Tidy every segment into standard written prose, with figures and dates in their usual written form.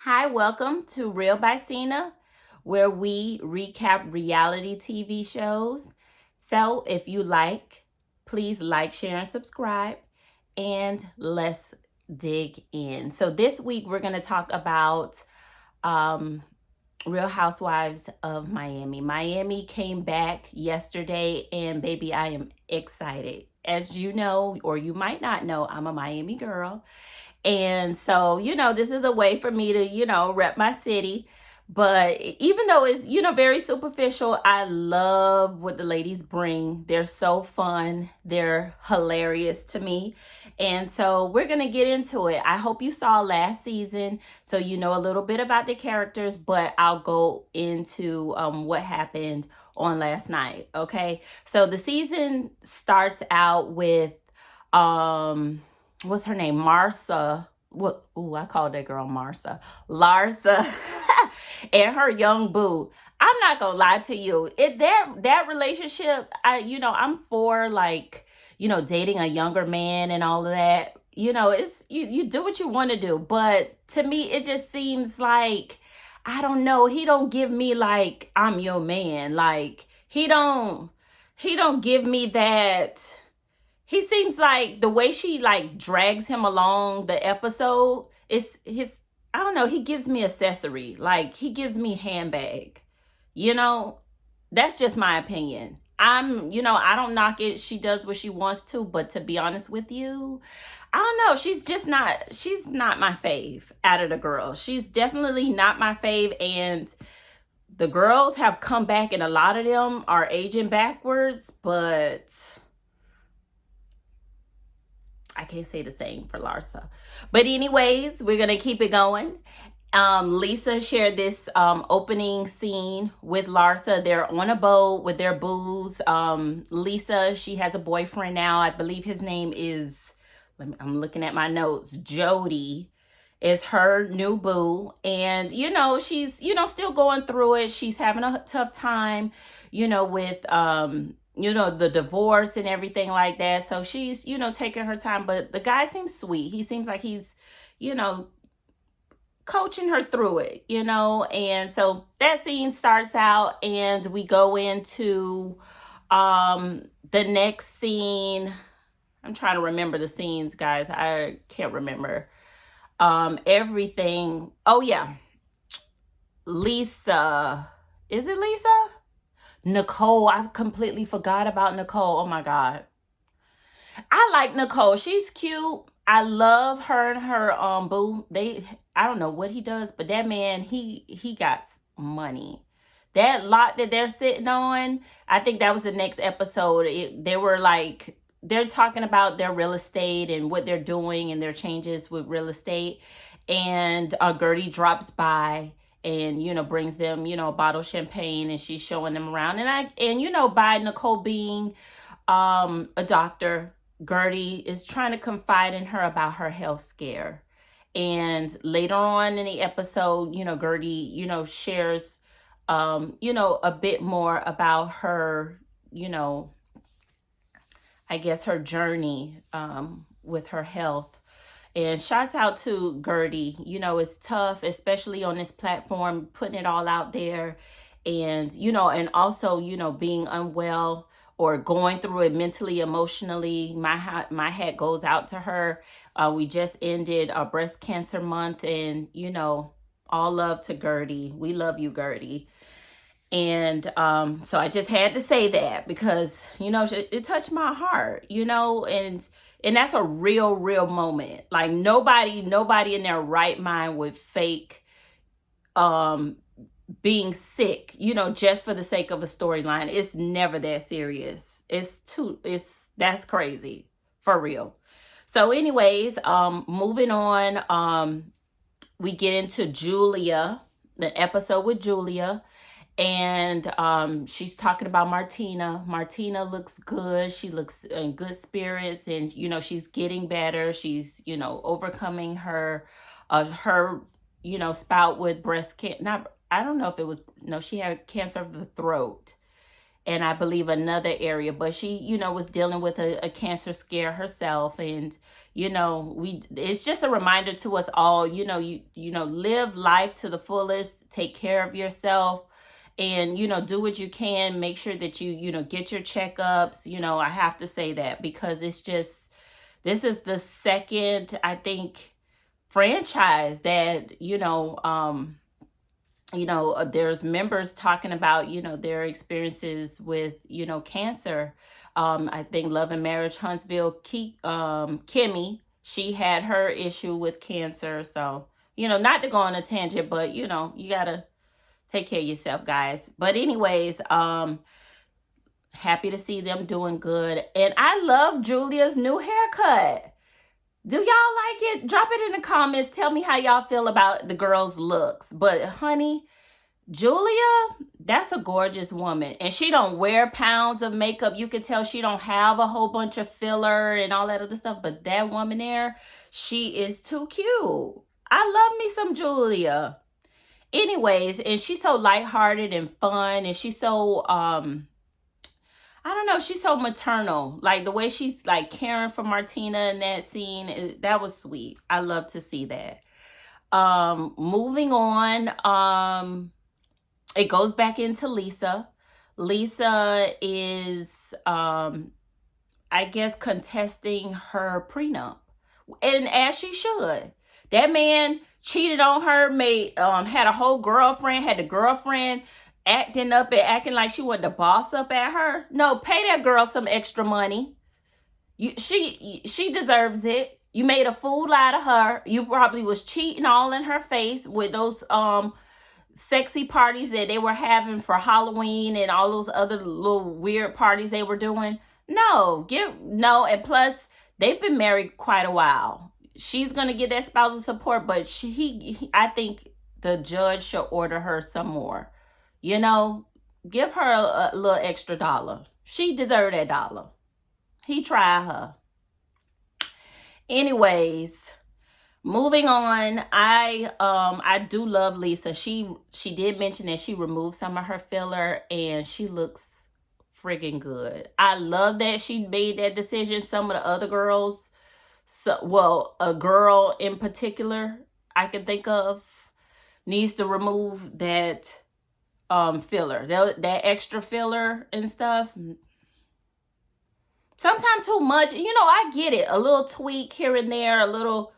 Hi, welcome to Real by Cena, where we recap reality TV shows. So, if you like, please like, share, and subscribe. And let's dig in. So, this week we're going to talk about um, Real Housewives of Miami. Miami came back yesterday, and baby, I am excited. As you know, or you might not know, I'm a Miami girl. And so, this is a way for me to, rep my city. But even though it's, very superficial, I love what the ladies bring. They're so fun. They're hilarious to me. And so we're going to get into it. I hope you saw last season, so you know a little bit about the characters, but I'll go into what happened on last night. Okay. So the season starts out with, what's her name? Marsa. What? Ooh, I called that girl Marsa. Larsa and her young boo. I'm not gonna lie to you. That relationship, I'm for, like, dating a younger man and all of that. It's you do what you want to do, but to me it just seems like, I don't know, he don't give me like I'm your man. Like he don't give me that. He seems like the way she like drags him along the episode is his. I don't know. He gives me accessory. Like he gives me handbag. You know, that's just my opinion. I don't knock it. She does what she wants to, but to be honest with you, I don't know. She's not my fave out of the girls. She's definitely not my fave. And the girls have come back, and a lot of them are aging backwards, but I can't say the same for Larsa. But anyways, we're going to keep it going. Lisa shared this opening scene with Larsa. They're on a boat with their booze. Lisa, she has a boyfriend now. I believe his name is, I'm looking at my notes, Jody is her new boo. And, she's, still going through it. She's having a tough time, with, the divorce and everything like that. So she's, taking her time. But the guy seems sweet. He seems like he's, coaching her through it, And so that scene starts out, and we go into the next scene. I'm trying to remember the scenes, guys. I can't remember everything. Oh yeah, Lisa. Is it Lisa? Nicole. I completely forgot about Nicole. Oh my God. I like Nicole. She's cute. I love her and her boo. I don't know what he does, but that man, he got money. That lot that they're sitting on, I think that was the next episode. They're talking about their real estate and what they're doing and their changes with real estate. And Gertie drops by and, brings them, a bottle of champagne, and she's showing them around. And by Nicole being a doctor, Gertie is trying to confide in her about her health scare. And later on in the episode, Gertie, shares, a bit more about her, I guess her journey with her health. And shouts out to Gertie. It's tough, especially on this platform, putting it all out there. And, and also, being unwell or going through it mentally, emotionally. My hat goes out to her. We just ended our breast cancer month, and, all love to Gertie. We love you, Gertie. And so I just had to say that because, it touched my heart, and that's a real, real moment. Like nobody in their right mind would fake being sick, just for the sake of a storyline. It's never that serious. That's crazy, for real. So anyways, moving on, we get into Julia, the episode with Julia. And she's talking about Martina. Martina looks good. She looks in good spirits, and she's getting better. She's overcoming her spout with breast cancer. Not, I don't know if it was, no, she had cancer of the throat, and I believe another area, but she was dealing with a cancer scare herself. And It's just a reminder to us all, live life to the fullest, take care of yourself, and do what you can. Make sure that you get your checkups. I have to say that because it's just, this is the second, I think, franchise that there's members talking about their experiences with cancer. I think Love and Marriage Huntsville, Kimmy, she had her issue with cancer. So not to go on a tangent, but you gotta take care of yourself, guys. But anyways, happy to see them doing good. And I love Julia's new haircut. Do y'all like it? Drop it in the comments. Tell me how y'all feel about the girl's looks. But honey, Julia, that's a gorgeous woman. And she don't wear pounds of makeup. You can tell she don't have a whole bunch of filler and all that other stuff. But that woman there, she is too cute. I love me some Julia. Anyways, and she's so lighthearted and fun. And she's so, I don't know, she's so maternal. Like the way she's like caring for Martina in that scene, that was sweet. I love to see that. Moving on, it goes back into Lisa. Lisa is, I guess, contesting her prenup. And as she should. That man cheated on her, had a whole girlfriend, had the girlfriend acting up and acting like she wanted to boss up at her. No, pay that girl some extra money. She deserves it. You made a fool out of her. You probably was cheating all in her face with those sexy parties that they were having for Halloween and all those other little weird parties they were doing. No, and plus they've been married quite a while. She's gonna get that spousal support, but I think the judge should order her some more. Give her a little extra dollar. She deserved that dollar. He tried her. Anyways, moving on. I do love Lisa. She did mention that she removed some of her filler and she looks friggin' good. I love that she made that decision. Some of the other girls, a girl in particular I can think of, needs to remove that filler, that extra filler and stuff. Sometimes too much. I get it. A little tweak here and there, a little,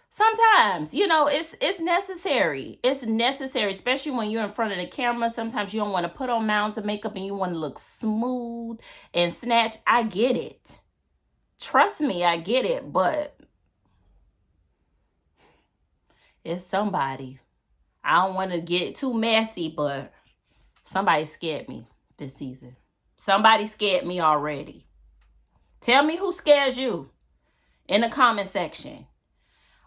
sometimes, it's necessary. It's necessary, especially when you're in front of the camera. Sometimes you don't want to put on mounds of makeup and you want to look smooth and snatch. I get it. Trust me, I get it, but it's somebody. I don't want to get too messy, but somebody scared me this season. Somebody scared me already. Tell me who scares you in the comment section.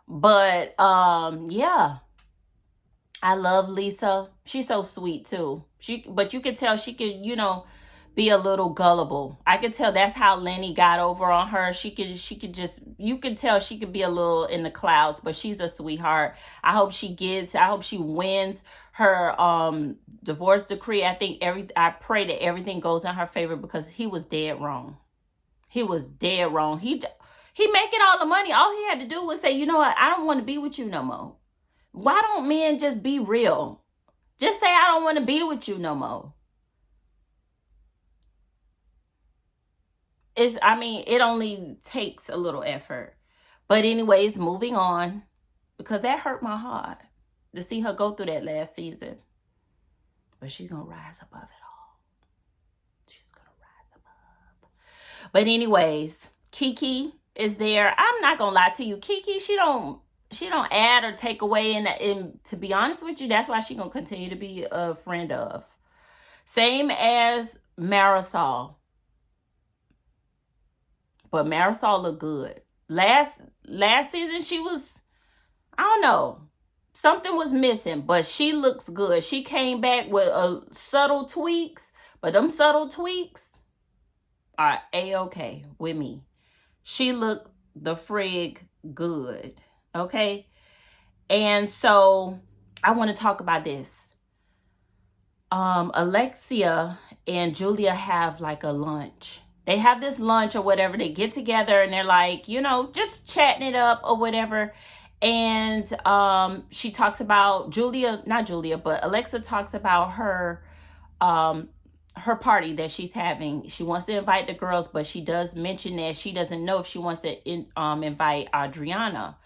But yeah, I love Lisa. She's so sweet too. But you can tell she can, be a little gullible. I could tell that's how Lenny got over on her. She could just, you could tell she could be a little in the clouds, but she's a sweetheart. I hope she wins her divorce decree. I pray that everything goes in her favor because he was dead wrong. He was dead wrong. He making all the money. All he had to do was say, you know what? I don't want to be with you no more. Why don't men just be real? Just say, I don't want to be with you no more. It only takes a little effort. But anyways, moving on, because that hurt my heart to see her go through that last season. But she's going to rise above it all. She's going to rise above. But anyways, Kiki is there. I'm not going to lie to you. Kiki, she don't add or take away. And to be honest with you, that's why she's going to continue to be a friend of. Same as Marisol. But Marisol looked good. Last season, she was, I don't know, something was missing, but she looks good. She came back with subtle tweaks, but them subtle tweaks are A-okay with me. She looked the frig good, okay? And so I want to talk about this. Alexia and Julia have like a lunch. they have this lunch or whatever. They get together and they're like, just chatting it up or whatever. And she talks about not Julia, but Alexa talks about her party that she's having. She wants to invite the girls, but she does mention that she doesn't know if she wants to invite Adriana.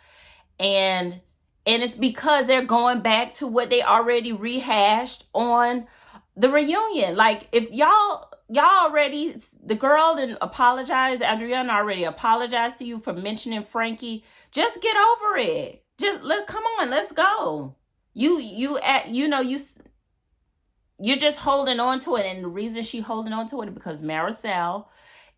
And it's because they're going back to what they already rehashed on the reunion. Like, if y'all already, the girl didn't apologize, Adriana already apologized to you for mentioning Frankie. Just get over it. Come on, let's go. You're just holding on to it. And the reason she's holding on to it is because Maricel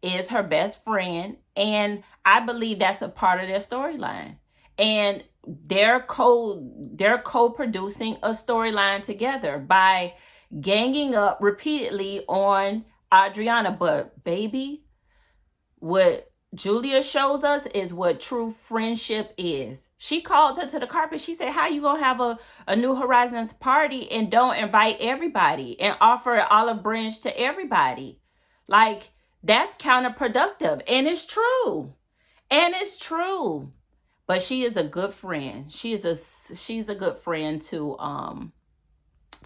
is her best friend. And I believe that's a part of their storyline. And they're co-producing a storyline together by ganging up repeatedly on Adriana. But baby, what Julia shows us is what true friendship is. She called her to the carpet. She said, how you gonna have a New Horizons party and don't invite everybody and offer an olive branch to everybody? Like, that's counterproductive. And it's true. But she is a good friend. She's a good friend to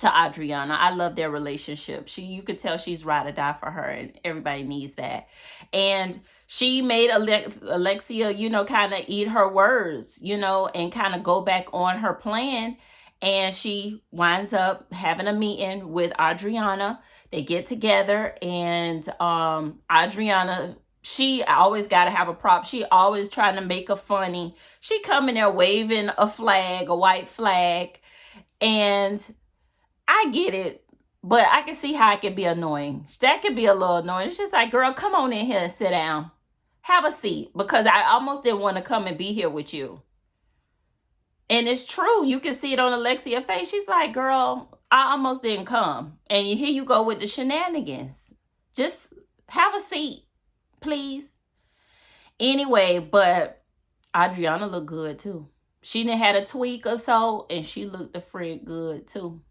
Adriana. I love their relationship. You could tell she's ride or die for her, and everybody needs that. And she made Alexia, kind of eat her words, and kind of go back on her plan. And she winds up having a meeting with Adriana. They get together, and Adriana, she always got to have a prop. She always trying to make a funny. She come in there waving a white flag. And I get it, but I can see how it can be annoying. That could be a little annoying. It's just like, girl, come on in here and sit down. Have a seat, because I almost didn't want to come and be here with you. And it's true. You can see it on Alexia's face. She's like, girl, I almost didn't come. And here you go with the shenanigans. Just have a seat, please. Anyway, but Adriana looked good too. She done had a tweak or so, and she looked the frig good too.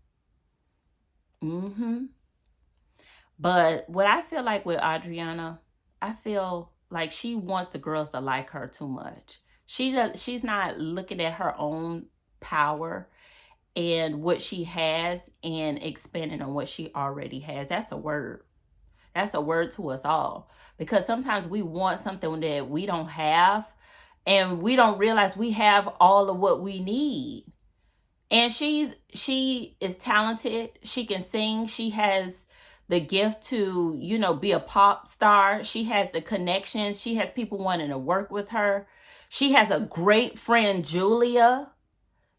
But what I feel like with Adriana, I feel like she wants the girls to like her too much. She's not looking at her own power and what she has and expanding on what she already has. That's a word. That's a word to us all. Because sometimes we want something that we don't have, and we don't realize we have all of what we need. And she is talented. She can sing. She has the gift to, be a pop star. She has the connections. She has people wanting to work with her. She has a great friend, Julia.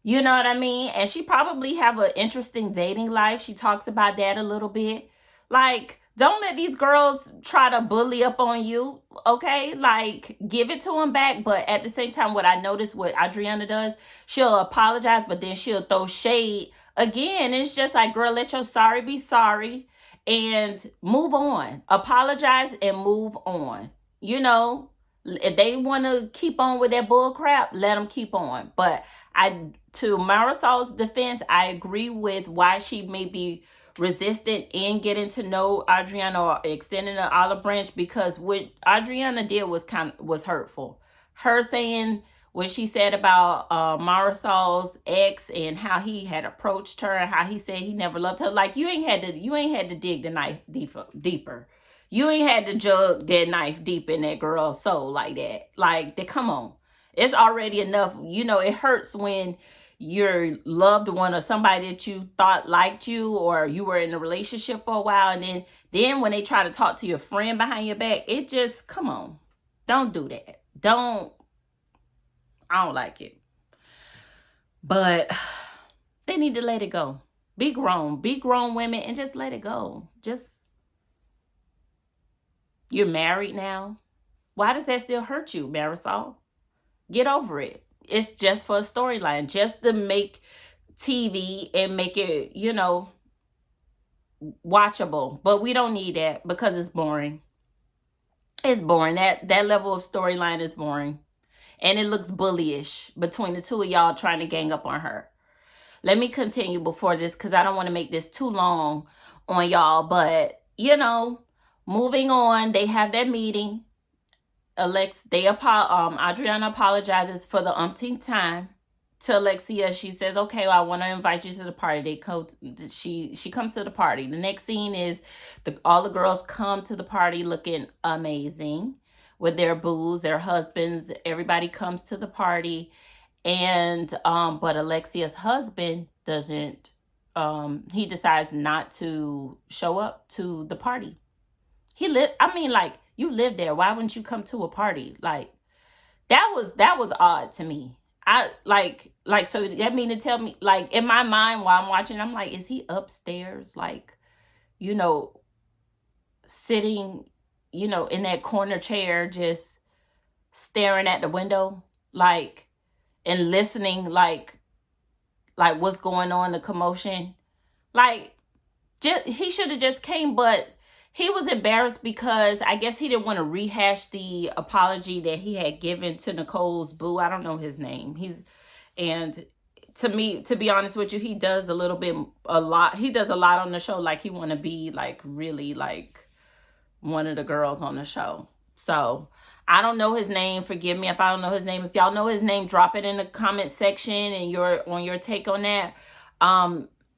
You know what I mean? And she probably have an interesting dating life. She talks about that a little bit. Like, don't let these girls try to bully up on you, okay? Like, give it to them back. But at the same time, what I noticed what Adriana does, she'll apologize, but then she'll throw shade again. It's just like, girl, let your sorry be sorry and move on. Apologize and move on. If they want to keep on with that bull crap, let them keep on. But to Marisol's defense, I agree with why she may be resistant in getting to know Adriana or extending the olive branch, because what Adriana did was hurtful. Her saying what she said about Marisol's ex and how he had approached her and how he said he never loved her. Like, you ain't had to dig the knife deeper. You ain't had to jug that knife deep in that girl's soul like that. Like, come on. It's already enough. It hurts when your loved one or somebody that you thought liked you, or you were in a relationship for a while, and then when they try to talk to your friend behind your back, it just, come on. Don't do that. I don't like it. But they need to let it go. Be grown women, and just let it go. You're married now. Why does that still hurt you, Marisol? Get over it. It's just for a storyline, just to make TV and make it, watchable. But we don't need that, because it's boring. It's boring. That level of storyline is boring. And it looks bullyish between the two of y'all trying to gang up on her. Let me continue before this, because I don't want to make this too long on y'all. But, moving on, they have that meeting. Adriana apologizes for the umpteenth time to Alexia. She says, okay, well, I want to invite you to the party. She comes to the party. The next scene is all the girls come to the party looking amazing with their booze, their husbands. Everybody comes to the party. And but Alexia's husband doesn't, he decides not to show up to the party. You live there. Why wouldn't you come to a party? Like, that was odd to me. So that mean to tell me, like, in my mind while I'm watching, I'm like, is he upstairs, like, sitting, in that corner chair, just staring at the window, like, and listening, like what's going on, the commotion, like, he should have just came. But he was embarrassed because I guess he didn't want to rehash the apology that he had given to Nicole's boo. I don't know his name. And to me, to be honest with you, he does a lot. He does a lot on the show. Like, he want to be like really like one of the girls on the show. So I don't know his name. Forgive me if I don't know his name. If y'all know his name, drop it in the comment section and your take on that.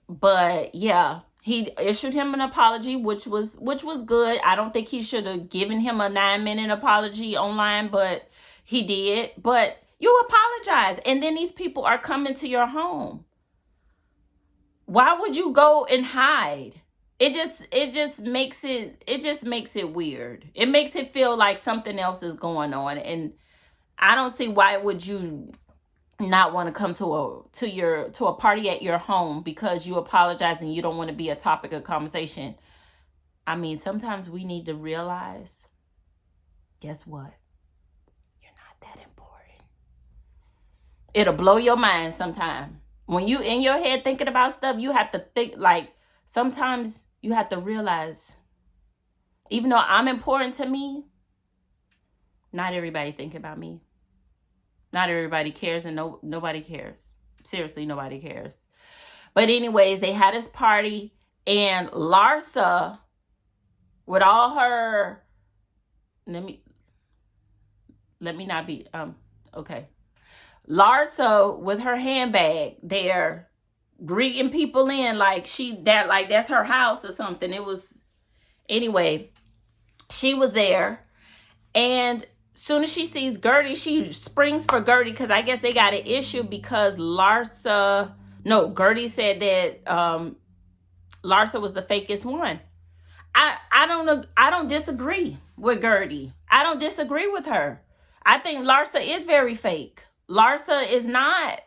But yeah, he issued him an apology, which was good. I don't think he should have given him a 9-minute apology online, but he did. But you apologize, and then these people are coming to your home. Why would you go and hide? It just makes it weird. It makes it feel like something else is going on, and I don't see why would you not want to come to a party at your home because you apologize and you don't want to be a topic of conversation. I mean, sometimes we need to realize, guess what? You're not that important. It'll blow your mind sometime. When you in your head thinking about stuff, you have to think, like, sometimes you have to realize, even though I'm important to me, not everybody think about me. Not everybody cares, and nobody cares. Seriously, nobody cares. But anyways, they had this party, and Larsa, with all her, let me not be, okay. Larsa, with her handbag there, greeting people in like that's her house or something. Anyway, she was there, and soon as she sees Gertie, she springs for Gertie because I guess they got an issue because Gertie said that Larsa was the fakest one. I don't disagree with Gertie. I don't disagree with her. I think Larsa is very fake. Larsa is not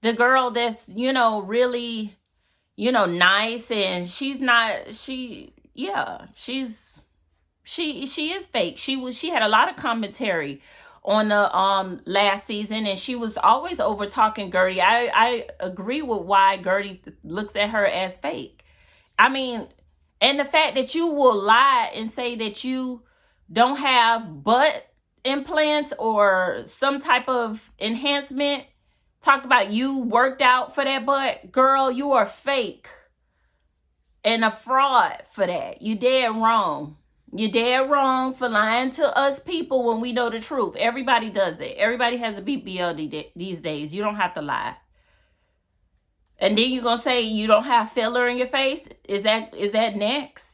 the girl that's, really, nice, and she's not, she is fake. She had a lot of commentary on the last season, and she was always over talking Gertie. I agree with why Gertie looks at her as fake. I mean, and the fact that you will lie and say that you don't have butt implants or some type of enhancement, talk about you worked out for that butt, girl, you are fake and a fraud for that. You dead wrong. You're dead wrong for lying to us people when we know the truth. Everybody does it. Everybody has a BBL these days. You don't have to lie. And then you're going to say you don't have filler in your face? Is that next?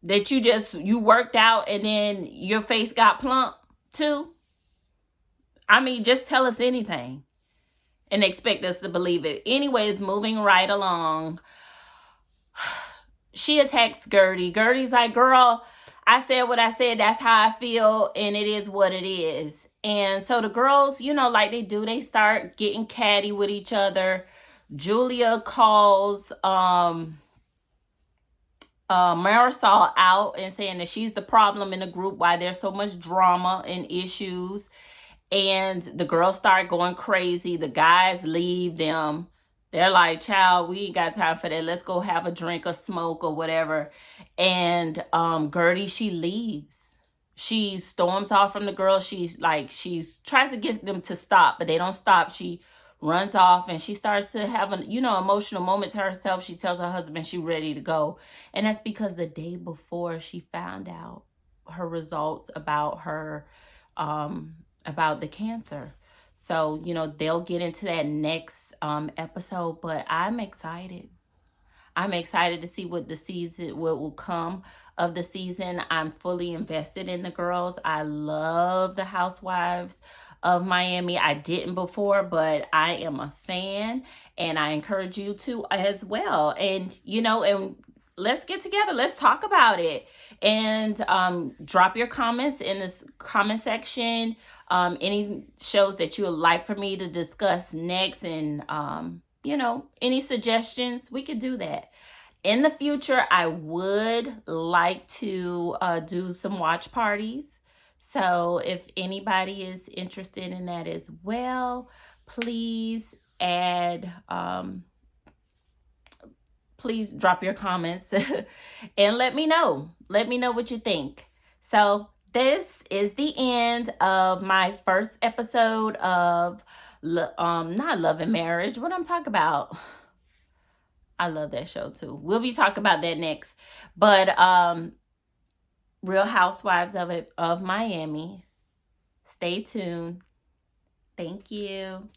That you worked out and then your face got plump too? I mean, just tell us anything and expect us to believe it. Anyways, moving right along. She attacks Gertie. Gertie's like, girl, I said what I said. That's how I feel, and it is what it is. And so the girls, like they do, they start getting catty with each other. Julia calls Marisol out and saying that she's the problem in the group, why there's so much drama and issues. And the girls start going crazy. The guys leave them. They're like, child, we ain't got time for that. Let's go have a drink or smoke or whatever. And Gertie, she leaves. She storms off from the girls. She's tries to get them to stop, but they don't stop. She runs off and she starts to have an, emotional moment to herself. She tells her husband she's ready to go. And that's because the day before she found out her results about her, about the cancer. So, they'll get into that next episode, but I'm excited. I'm excited to see what will come of the season. I'm fully invested in the girls. I love the Housewives of Miami. I didn't before, but I am a fan and I encourage you to as well. And, and let's get together. Let's talk about it. And drop your comments in this comment section. Any shows that you would like for me to discuss next, and any suggestions, we could do that. In the future, I would like to do some watch parties. So if anybody is interested in that as well, please add, please drop your comments and let me know. Let me know what you think. So this is the end of my first episode of not Love and Marriage. What I'm talking about. I love that show too. We'll be talking about that next. But Real Housewives of Miami. Stay tuned. Thank you.